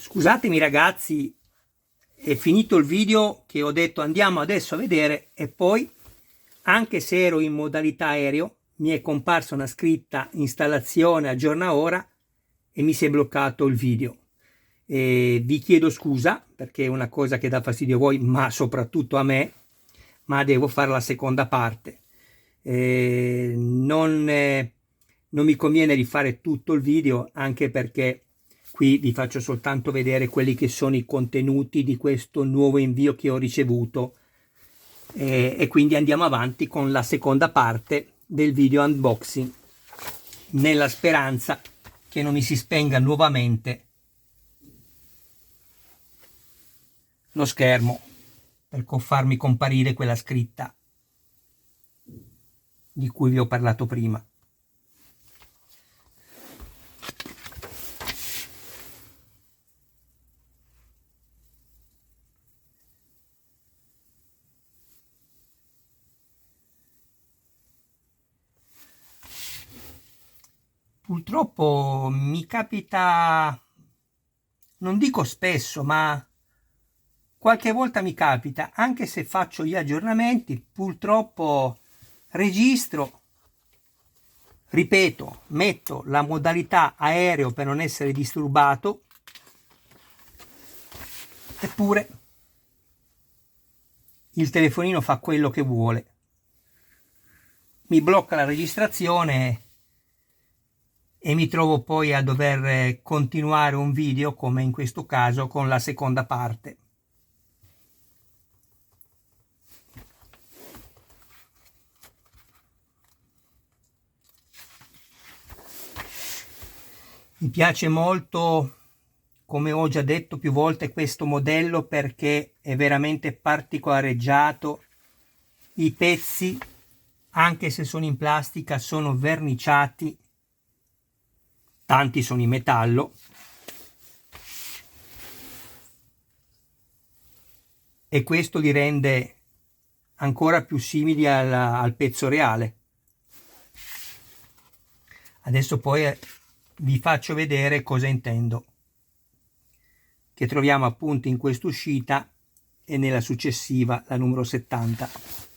Scusatemi ragazzi, è finito il video che ho detto andiamo adesso a vedere e poi, anche se ero in modalità aereo, mi è comparsa una scritta installazione aggiorna ora e mi si è bloccato il video. E vi chiedo scusa perché è una cosa che dà fastidio a voi, ma soprattutto a me, ma devo fare la seconda parte. Non mi conviene rifare tutto il video, anche perché qui vi faccio soltanto vedere quelli che sono i contenuti di questo nuovo invio che ho ricevuto e quindi andiamo avanti con la seconda parte del video unboxing, nella speranza che non mi si spenga nuovamente lo schermo per farmi comparire quella scritta di cui vi ho parlato prima. Purtroppo mi capita, non dico spesso, ma qualche volta mi capita, anche se faccio gli aggiornamenti, purtroppo registro, ripeto, metto la modalità aereo per non essere disturbato, eppure il telefonino fa quello che vuole. Mi blocca la registrazione e mi trovo poi a dover continuare un video, come in questo caso, con la seconda parte. Mi piace molto, come ho già detto più volte, questo modello perché è veramente particolareggiato. I pezzi, anche se sono in plastica, sono verniciati, tanti sono in metallo e questo li rende ancora più simili al pezzo reale. Adesso poi vi faccio vedere cosa intendo, che troviamo appunto in questa uscita e nella successiva, la numero 70.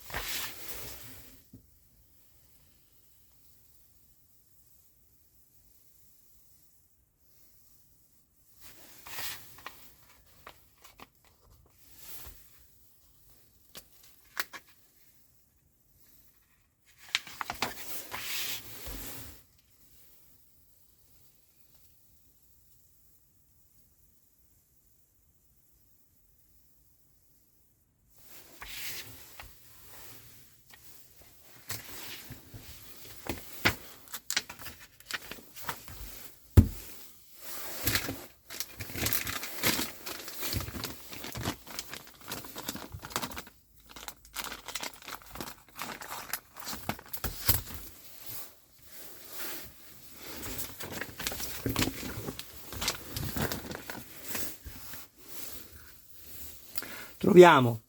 Troviamo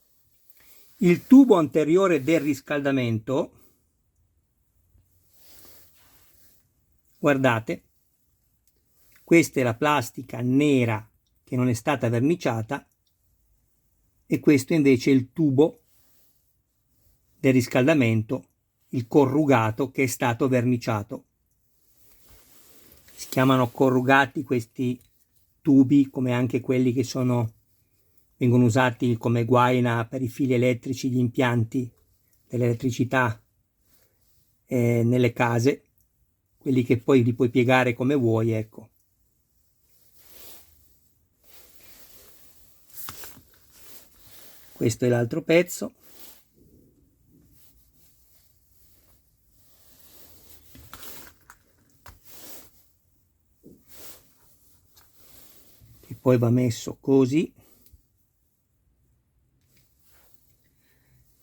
il tubo anteriore del riscaldamento, guardate, questa è la plastica nera che non è stata verniciata e questo invece è il tubo del riscaldamento, il corrugato, che è stato verniciato. Si chiamano corrugati questi tubi, come anche quelli che vengono usati come guaina per i fili elettrici, gli impianti dell'elettricità nelle case, quelli che poi li puoi piegare come vuoi, ecco. Questo è l'altro pezzo. Che poi va messo così.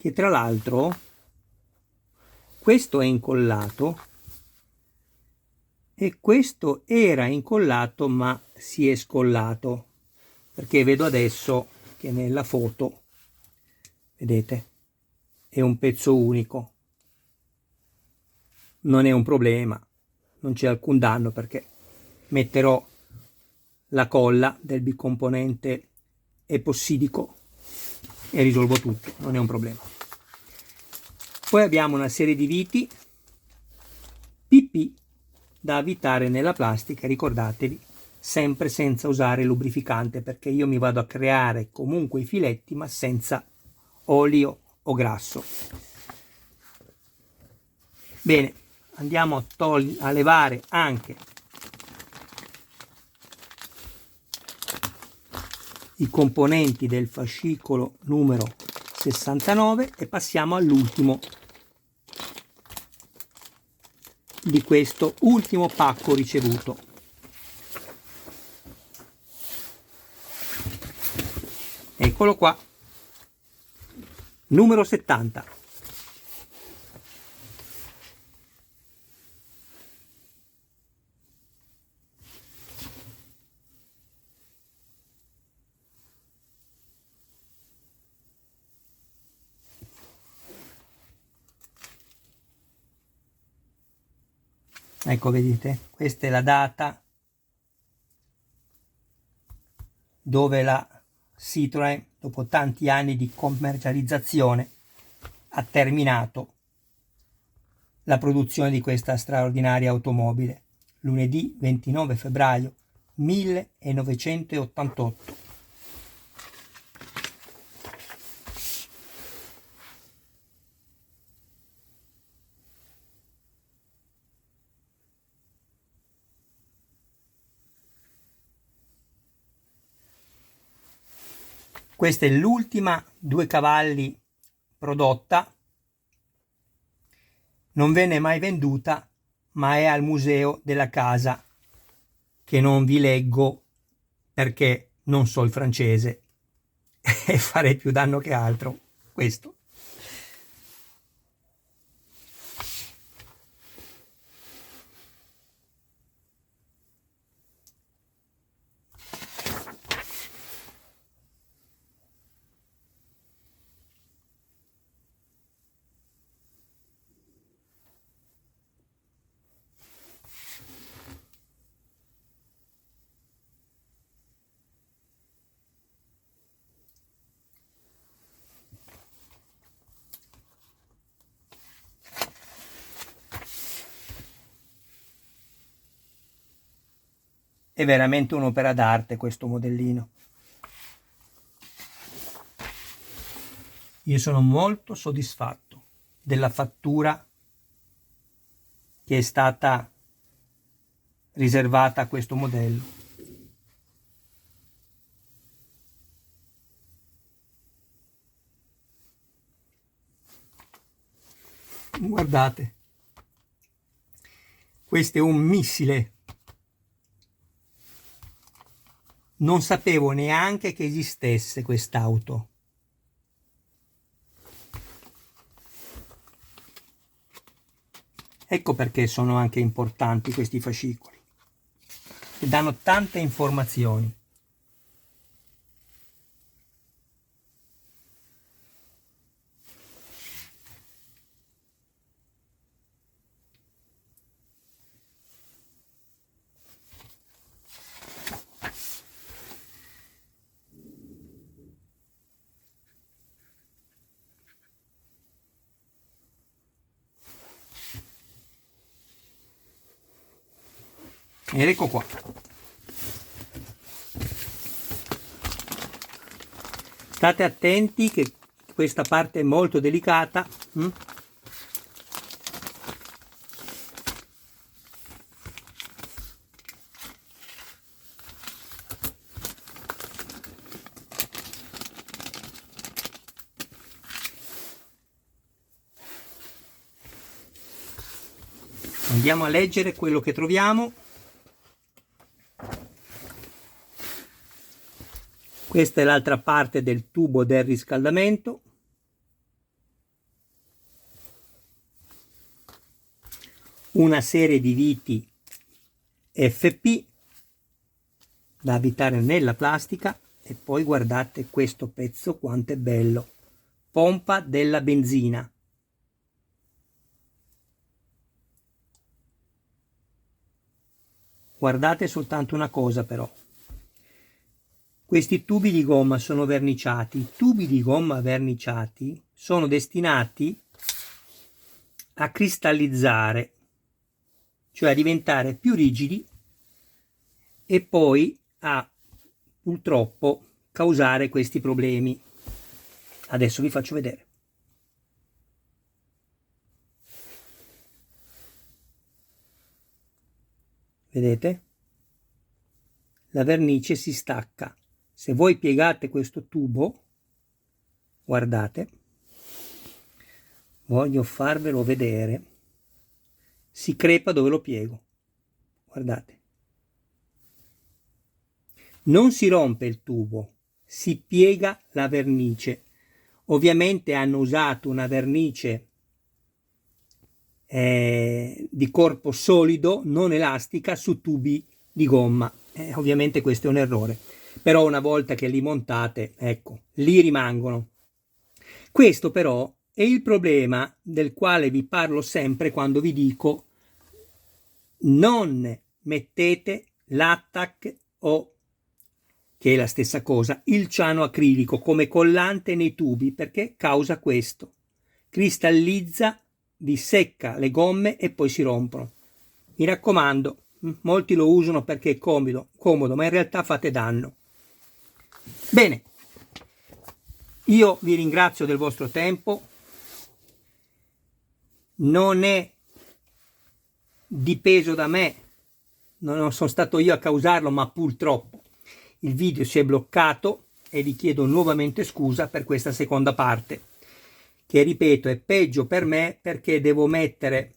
Che tra l'altro questo è incollato e questo era incollato ma si è scollato, perché vedo adesso che nella foto, vedete, è un pezzo unico. Non è un problema, non c'è alcun danno perché metterò la colla del bicomponente epossidico e risolvo tutto, non è un problema. Poi abbiamo una serie di viti PP da avvitare nella plastica, ricordatevi, sempre senza usare lubrificante, perché io mi vado a creare comunque i filetti ma senza olio o grasso. Bene, andiamo a levare anche i componenti del fascicolo numero 69 e passiamo all'ultimo di questo ultimo pacco ricevuto. Eccolo qua, numero 70. Ecco, vedete, questa è la data dove la Citroën, dopo tanti anni di commercializzazione, ha terminato la produzione di questa straordinaria automobile, lunedì 29 febbraio 1988. Questa è l'ultima 2 cavalli prodotta, non venne mai venduta, ma è al museo della casa, che non vi leggo perché non so il francese e farei più danno che altro. Questo. È veramente un'opera d'arte questo modellino. Io sono molto soddisfatto della fattura che è stata riservata a questo modello. Guardate, questo è un missile. Non sapevo neanche che esistesse quest'auto. Ecco perché sono anche importanti questi fascicoli, che danno tante informazioni. Ed ecco qua. State attenti che questa parte è molto delicata. Andiamo a leggere quello che troviamo. Questa è l'altra parte del tubo del riscaldamento. Una serie di viti FP da avvitare nella plastica e poi guardate questo pezzo quanto è bello. Pompa della benzina. Guardate soltanto una cosa però. questi tubi di gomma sono verniciati. I tubi di gomma verniciati sono destinati a cristallizzare, cioè a diventare più rigidi e poi a purtroppo causare questi problemi. Adesso vi faccio vedere. Vedete? La vernice si stacca. Se voi piegate questo tubo, guardate, voglio farvelo vedere, si crepa dove lo piego. Guardate. Non si rompe il tubo, si piega la vernice. Ovviamente hanno usato una vernice di corpo solido, non elastica, su tubi di gomma. Ovviamente questo è un errore, però una volta che li montate, ecco, lì rimangono. Questo però è il problema del quale vi parlo sempre quando vi dico non mettete l'attack o, che è la stessa cosa, il ciano acrilico come collante nei tubi, perché causa questo: cristallizza, vi secca le gomme e poi si rompono. Mi raccomando, molti lo usano perché è comodo, ma in realtà fate danno. Bene, io vi ringrazio del vostro tempo. Non è dipeso da me, non sono stato io a causarlo, ma purtroppo il video si è bloccato e vi chiedo nuovamente scusa per questa seconda parte, che ripeto è peggio per me perché devo mettere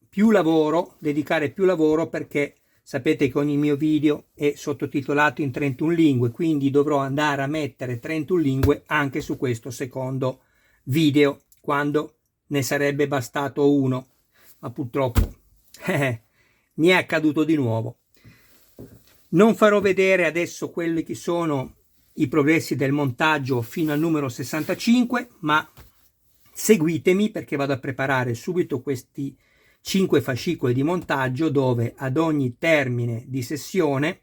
più lavoro, dedicare più lavoro, perché sapete che ogni mio video è sottotitolato in 31 lingue, quindi dovrò andare a mettere 31 lingue anche su questo secondo video, quando ne sarebbe bastato uno, ma purtroppo mi è accaduto di nuovo. Non farò vedere adesso quelli che sono i progressi del montaggio fino al numero 65, ma seguitemi perché vado a preparare subito questi 5 fascicoli di montaggio dove ad ogni termine di sessione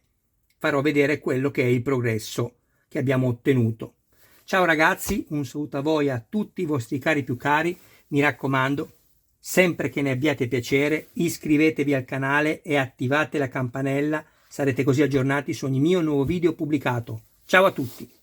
farò vedere quello che è il progresso che abbiamo ottenuto. Ciao ragazzi, un saluto a voi, a tutti i vostri cari più cari. Mi raccomando, sempre che ne abbiate piacere, iscrivetevi al canale e attivate la campanella, sarete così aggiornati su ogni mio nuovo video pubblicato. Ciao a tutti!